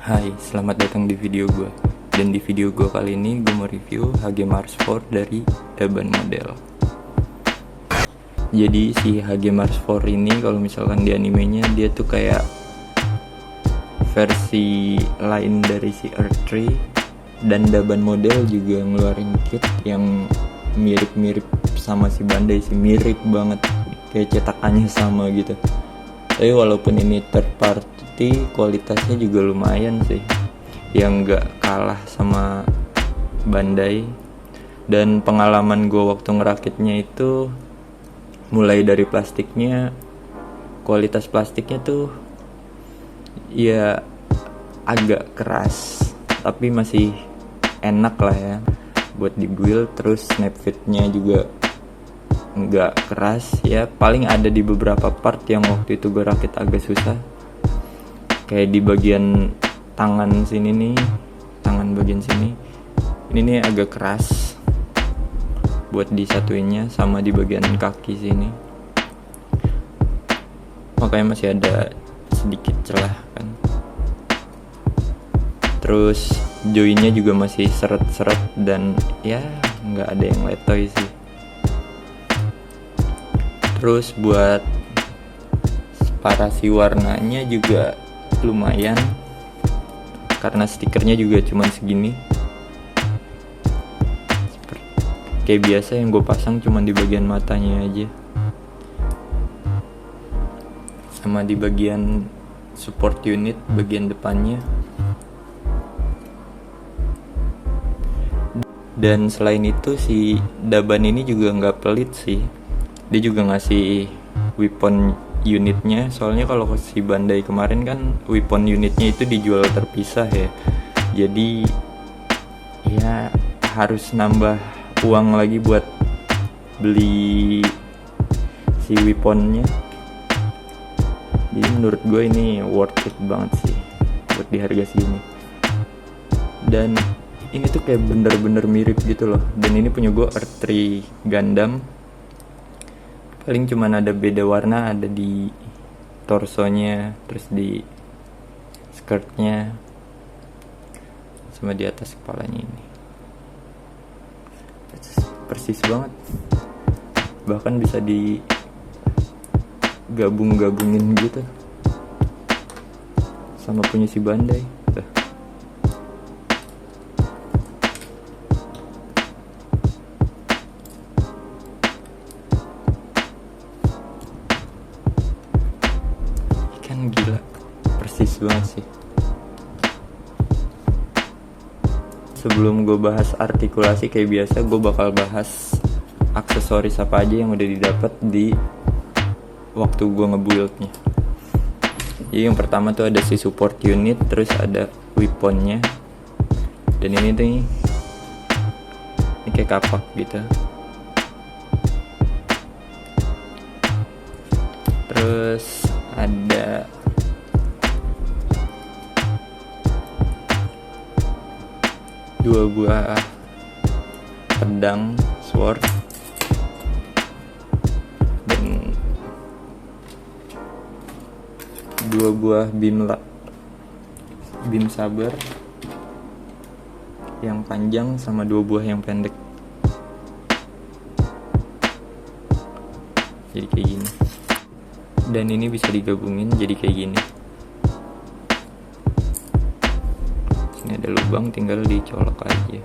Hai, selamat datang di video gue. Dan di video gue kali ini gue mau review HG Mars 4 dari Daban Model. Jadi si HG Mars 4 ini kalau misalkan di animenya dia tuh kayak versi lain dari si Earth 3. Dan Daban Model juga ngeluarin kit yang mirip-mirip sama si Bandai sih, mirip banget, kayak cetakannya sama gitu. Tapi walaupun ini third party, kualitasnya juga lumayan sih, yang gak kalah sama Bandai. Dan pengalaman gue waktu ngerakitnya itu, mulai dari plastiknya, kualitas plastiknya tuh ya agak keras, tapi masih enak lah ya buat dibuild. Terus snap fitnya juga nggak keras ya, paling ada di beberapa part yang waktu itu gue rakit agak susah, kayak di bagian tangan sini nih, tangan bagian sini ini nih agak keras buat disatuinnya, sama di bagian kaki sini makanya masih ada sedikit celah kan. Terus joinnya juga masih seret-seret dan ya nggak ada yang letoy sih. Terus buat separasi warnanya juga lumayan, karena stikernya juga cuman segini. Kayak biasa yang gue pasang cuman di bagian matanya aja, sama di bagian support unit bagian depannya. Dan selain itu si Daban ini juga nggak pelit sih, dia juga ngasih weapon unitnya. Soalnya kalau si Bandai kemarin kan weapon unitnya itu dijual terpisah ya, jadi ya harus nambah uang lagi buat beli si weaponnya. Jadi menurut gue ini worth it banget sih buat di harga segini. Dan ini tuh kayak bener-bener mirip gitu loh. Dan ini punya gue Earth 3 Gundam, paling cuman ada beda warna, ada di torsonya, terus di skirtnya, sama di atas kepalanya ini. Persis banget, bahkan bisa digabung-gabungin gitu sama punya si Bandai. Kan gila, persis banget sih. Sebelum gue bahas artikulasi kayak biasa, gue bakal bahas aksesoris apa aja yang udah didapat di waktu gue ngebuildnya. Jadi yang pertama tuh ada si support unit, terus ada weaponnya, dan ini tuh ini kayak kapak gitu. Terus ada dua buah pedang sword dan dua buah beam saber yang panjang sama dua buah yang pendek. Jadi kayak gini. Dan ini bisa digabungin jadi kayak gini. Sini ada lubang, tinggal dicolok aja.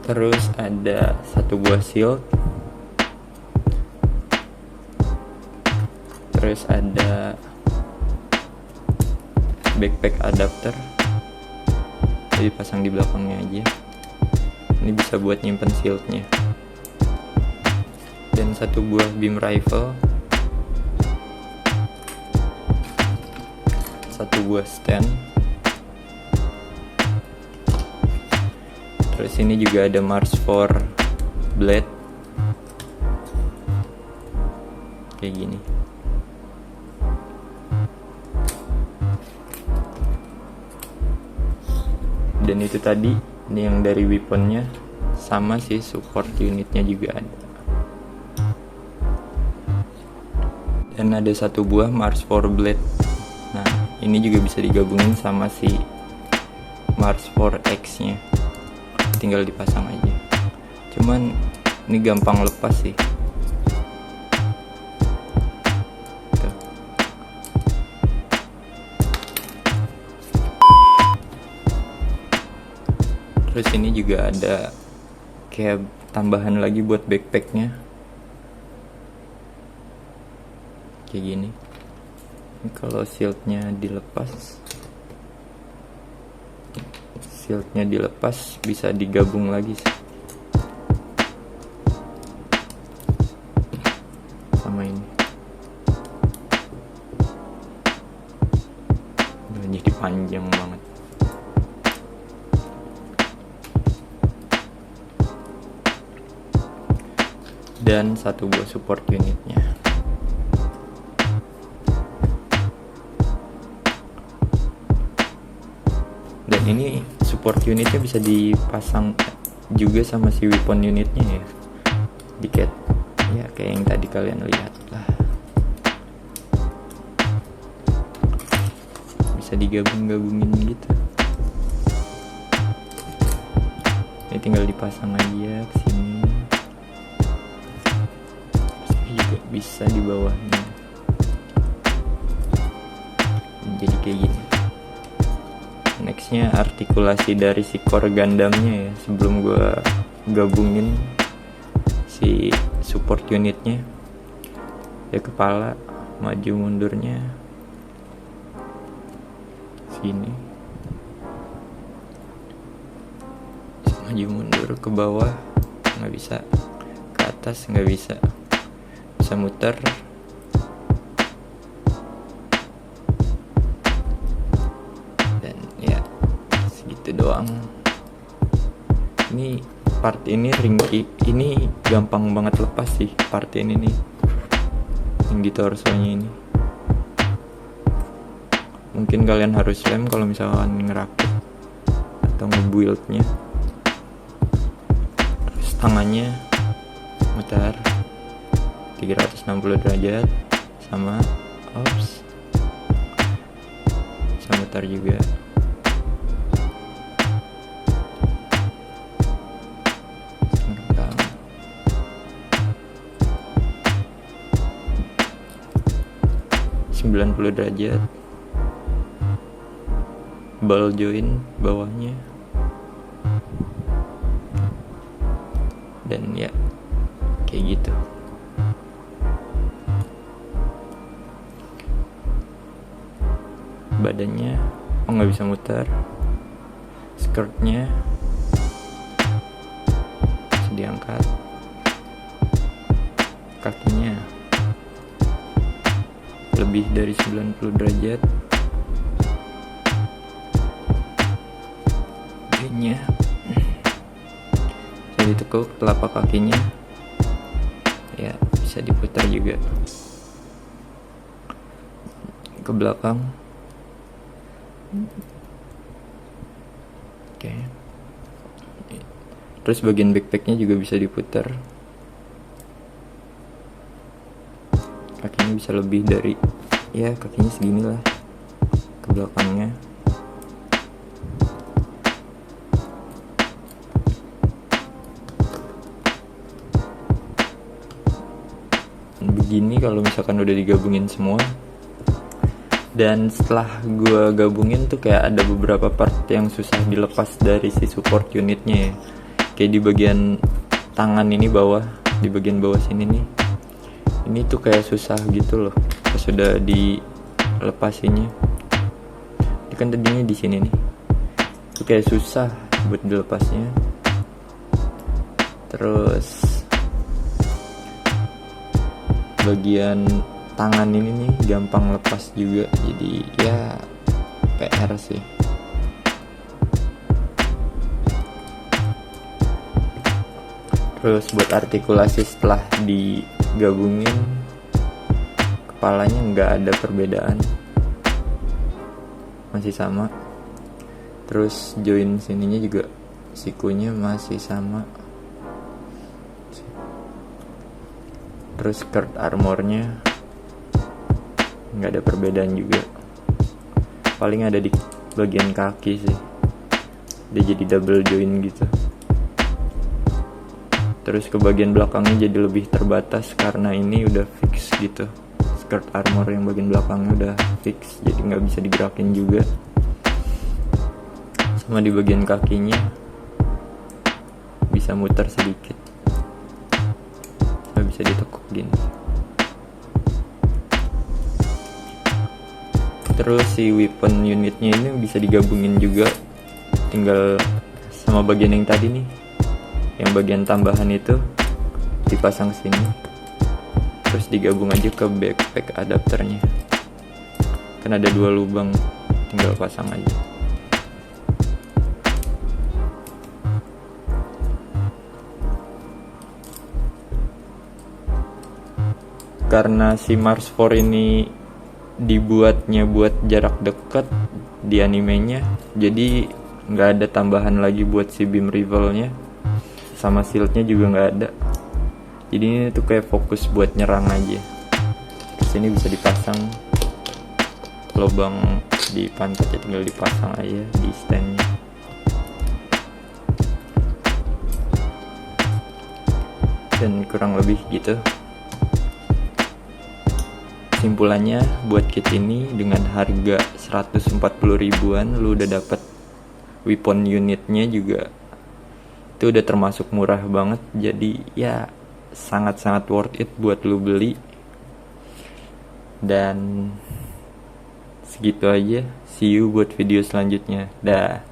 Terus ada satu buah shield. Terus ada backpack adapter, jadi pasang di belakangnya aja. Ini bisa buat nyimpen shieldnya. Dan satu buah beam rifle, satu buah stand. Terus ini juga ada Mars 4 blade kayak gini. Dan itu tadi, ini yang dari weaponnya, sama sih support unitnya juga ada. dan ada satu buah Mars 4 blade. Nah ini juga bisa digabungin sama si Mars 4X nya, tinggal dipasang aja. Cuman ini gampang lepas sih. Tuh. Terus ini juga ada kayak tambahan lagi buat backpacknya, kayak gini. Ini kalau shieldnya dilepas bisa digabung lagi sih sama ini. Udah jadi panjang banget. Dan satu buah support unitnya. Dan ini support unitnya bisa dipasang juga sama si weapon unitnya ya, dikit ya, kayak yang tadi kalian lihat lah. Bisa digabungin gitu. Ini tinggal dipasang aja ke sini. Juga bisa di bawahnya. Jadi kayak gini. Nextnya artikulasi dari si core Gundamnya ya, sebelum gua gabungin si support unitnya. Ya kepala, maju mundurnya sini, maju mundur ke bawah nggak bisa, ke atas nggak bisa, bisa muter. Dan ya segitu doang. Ini part ini ringkih, ini gampang banget lepas sih part ini nih, yang di torsonya ini. Mungkin kalian harus lem kalau misalkan ngerakit atau ngebuildnya. Terus tangannya mutar 360 derajat sama ops, bisa mutar juga. Renggang 90 derajat, ball joint bawahnya, dan ya kayak gitu. Badannya nggak bisa muter, skirtnya bisa diangkat, kakinya lebih dari 90 derajat, badannya bisa ditekuk, telapak kakinya ya bisa diputar juga ke belakang. Oke. Terus bagian backpacknya juga bisa diputar, kakinya bisa lebih dari, ya kakinya segini lah ke belakangnya. Begini kalau misalkan udah digabungin semua. Dan setelah gue gabungin tuh kayak ada beberapa part yang susah dilepas dari si support unitnya ya. Kayak di bagian tangan ini bawah, di bagian bawah sini nih, ini tuh kayak susah gitu loh pas sudah dilepasinnya. Ini kan tadinya di sini nih, itu kayak susah buat dilepasnya. Terus bagian tangan ini nih gampang lepas juga, jadi ya PR sih. Terus buat artikulasi setelah digabungin, kepalanya nggak ada perbedaan, masih sama. Terus join sininya juga, sikunya masih sama. Terus skirt armornya nggak ada perbedaan juga, paling ada di bagian kaki sih, dia jadi double joint gitu. Terus ke bagian belakangnya jadi lebih terbatas karena ini udah fix gitu, skirt armor yang bagian belakangnya udah fix, jadi nggak bisa digerakin juga. Sama di bagian kakinya bisa muter sedikit, nggak bisa ditekuk gini. Terus si weapon unitnya ini bisa digabungin juga, tinggal sama bagian yang tadi nih, yang bagian tambahan itu dipasang sini, terus digabung aja ke backpack adapternya. Kan ada 2 lubang, tinggal pasang aja. Karena si Mars 4 ini dibuatnya buat jarak dekat di animenya, jadi nggak ada tambahan lagi buat si beam rivalnya, sama shieldnya juga nggak ada. Jadi ini tuh kayak fokus buat nyerang aja. Sini bisa dipasang lubang di pantatnya, tinggal dipasang aja di standnya. Dan kurang lebih gitu. Kesimpulannya, buat kit ini dengan harga 140 ribuan lu udah dapet weapon unitnya juga, itu udah termasuk murah banget. Jadi ya sangat-sangat worth it buat lu beli. Dan segitu aja, see you buat video selanjutnya, dah.